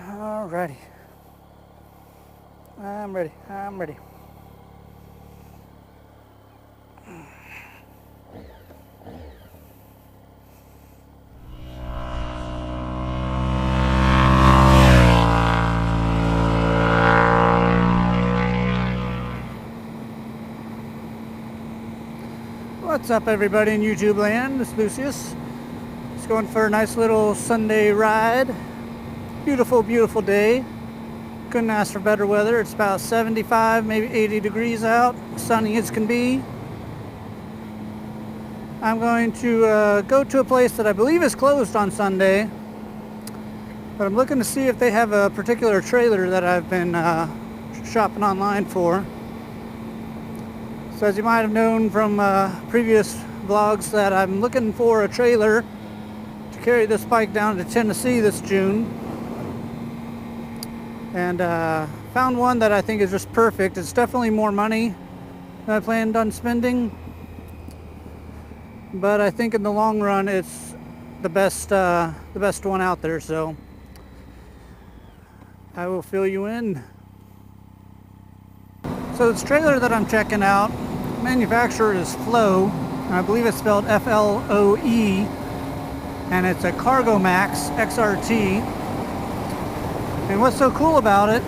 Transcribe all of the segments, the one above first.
Alrighty. I'm ready. I'm ready. What's up, everybody in YouTube land? This is Lucius. Just going for a nice little Sunday ride. Beautiful, beautiful day. Couldn't ask for better weather. It's about 75, maybe 80 degrees out. Sunny as can be. I'm going to go to a place that I believe is closed on Sunday. But I'm looking to see if they have a particular trailer that I've been shopping online for. So as you might have known from previous vlogs, that I'm looking for a trailer to carry this bike down to Tennessee this June. And found one that I think is just perfect. It's definitely more money than I planned on spending, but I think in the long run it's the best one out there. So I will fill you in. So this trailer that I'm checking out, manufacturer is Floe, and I believe it's spelled F-L-O-E, and it's a Cargomax XRT. And what's so cool about it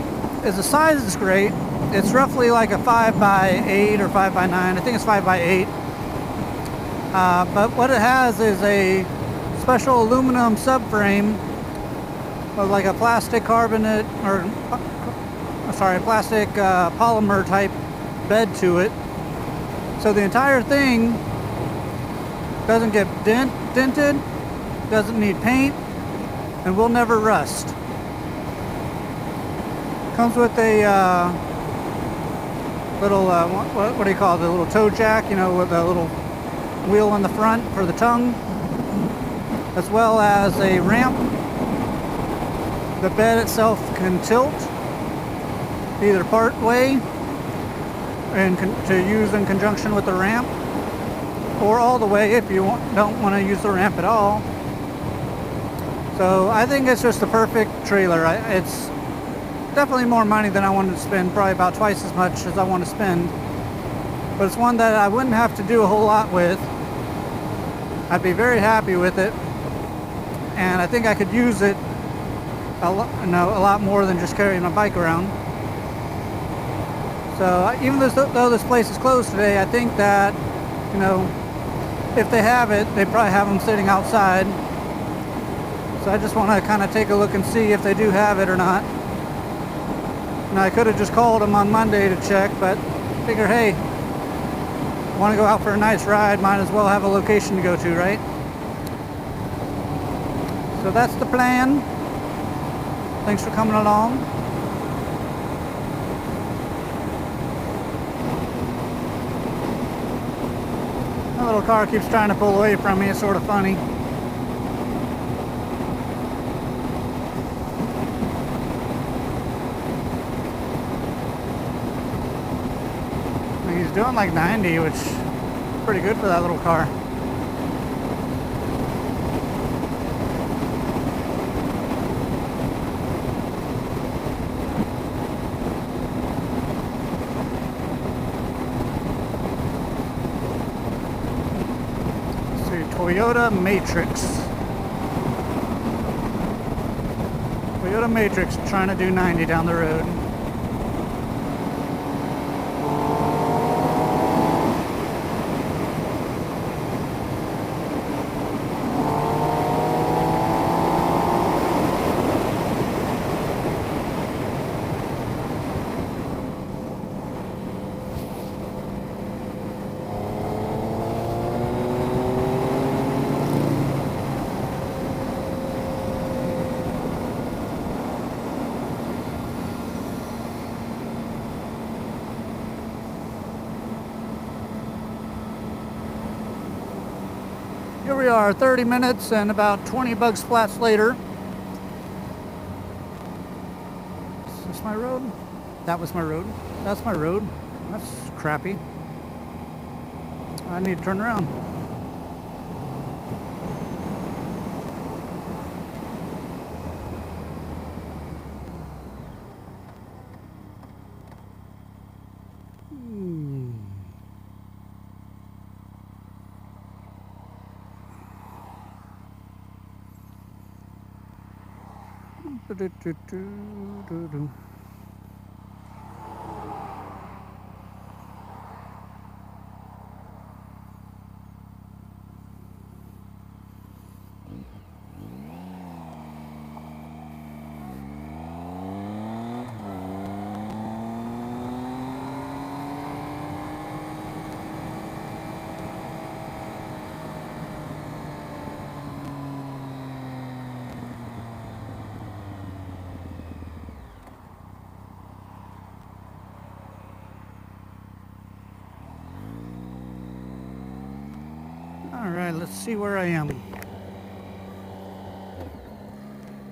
is the size is great. It's roughly like a 5x8 or 5x9. I think it's 5x8. But what it has is a special aluminum subframe with like a plastic carbonate, or plastic polymer type bed to it. So the entire thing doesn't get dented, doesn't need paint, and will never rust. Comes with a little, what do you call it, the little toe jack, you know, with a little wheel in the front for the tongue, as well as a ramp. The bed itself can tilt either part way and to use in conjunction with the ramp, or all the way if you don't want to use the ramp at all. So I think it's just the perfect trailer. It's definitely more money than I wanted to spend, probably about twice as much as I want to spend, but it's one that I wouldn't have to do a whole lot with. I'd be very happy with it, and I think I could use it a lot more than just carrying my bike around. So even though this place is closed today, I think that, you know, if they have it, they probably have them sitting outside. So I just want to kind of take a look and see if they do have it or not. Now I could have just called them on Monday to check, but figure, hey, want to go out for a nice ride, might as well have a location to go to, right? So that's the plan. Thanks for coming along. My little car keeps trying to pull away from me. It's sort of funny. He's doing like 90, which is pretty good for that little car. Toyota Matrix. Toyota Matrix trying to do 90 down the road. Here we are, 30 minutes and about 20 bug splats later. Is this my road? That was my road. That's my road. That's crappy. I need to turn around. Alright, let's see where I am.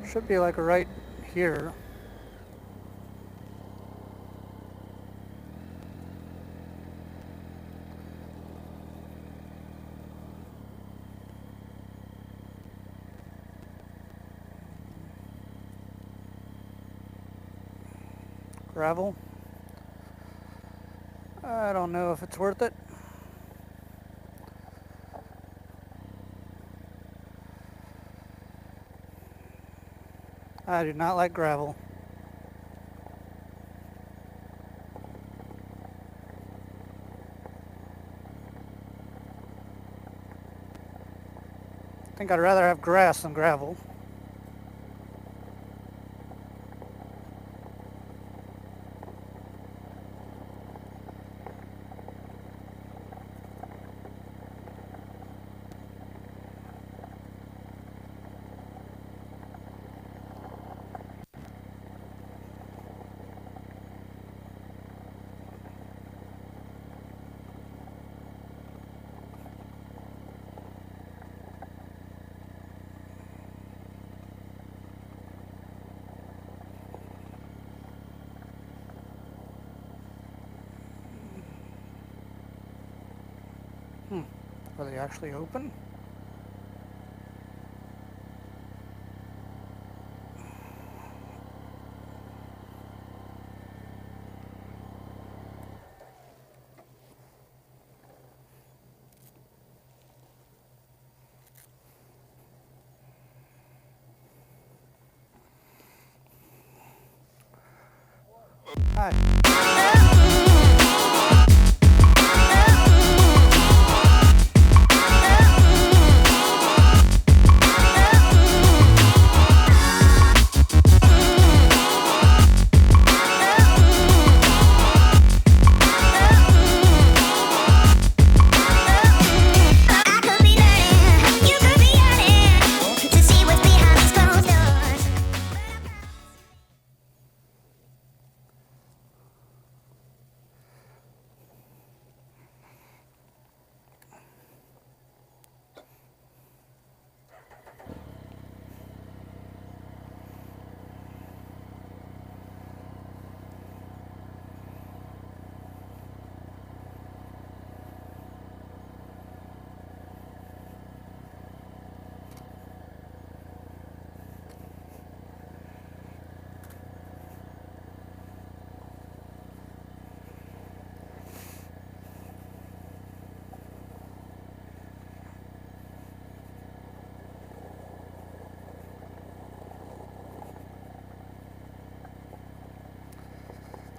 Should be like right here. Gravel. I don't know if it's worth it. I do not like gravel. I think I'd rather have grass than gravel. Are they actually open? Hi.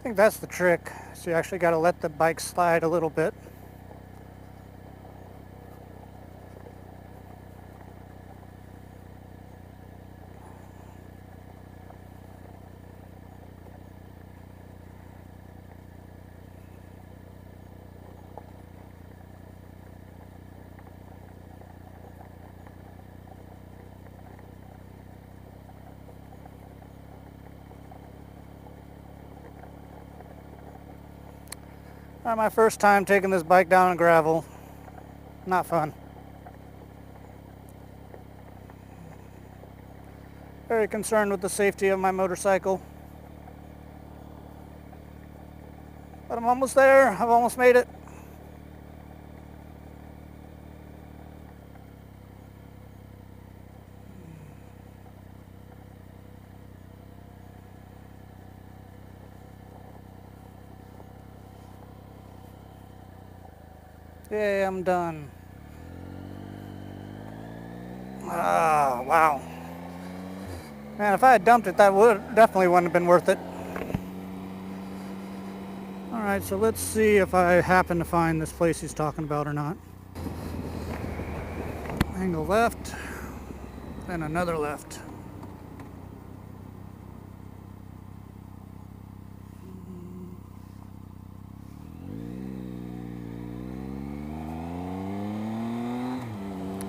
I think that's the trick. So you actually got to let the bike slide a little bit. My first time taking this bike down on gravel. Not fun. Very concerned with the safety of my motorcycle. But I'm almost there. I've almost made it. Yay, I'm done. Ah, wow. Man, if I had dumped it, that definitely wouldn't have been worth it. Alright, so let's see if I happen to find this place he's talking about or not. Angle left, then another left.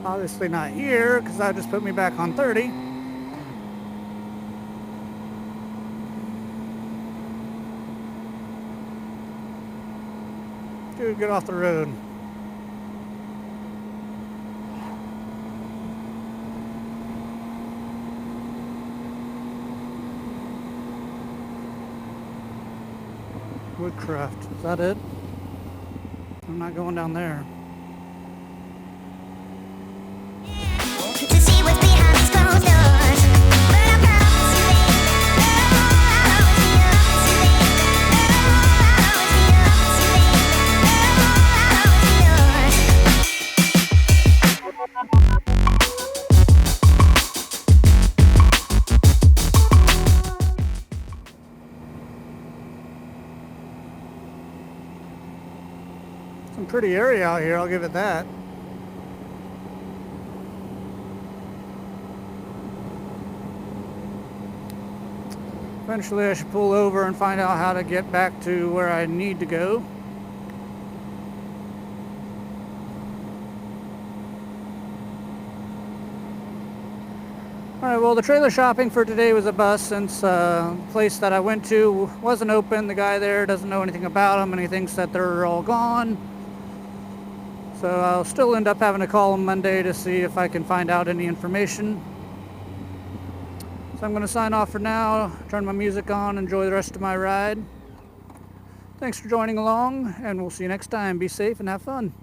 Obviously not here, because that just put me back on 30. Dude, get off the road. Woodcraft, is that it? I'm not going down there. To see what's behind these closed doors. But I promise you, I'll always be yours. I'll always be Some pretty area out here, I'll give it that. Eventually I should pull over and find out how to get back to where I need to go. Alright, well the trailer shopping for today was a bust since the place that I went to wasn't open. The guy there doesn't know anything about them and he thinks that they're all gone. So I'll still end up having to call him Monday to see if I can find out any information. So I'm going to sign off for now, turn my music on, enjoy the rest of my ride. Thanks for joining along, and we'll see you next time. Be safe and have fun.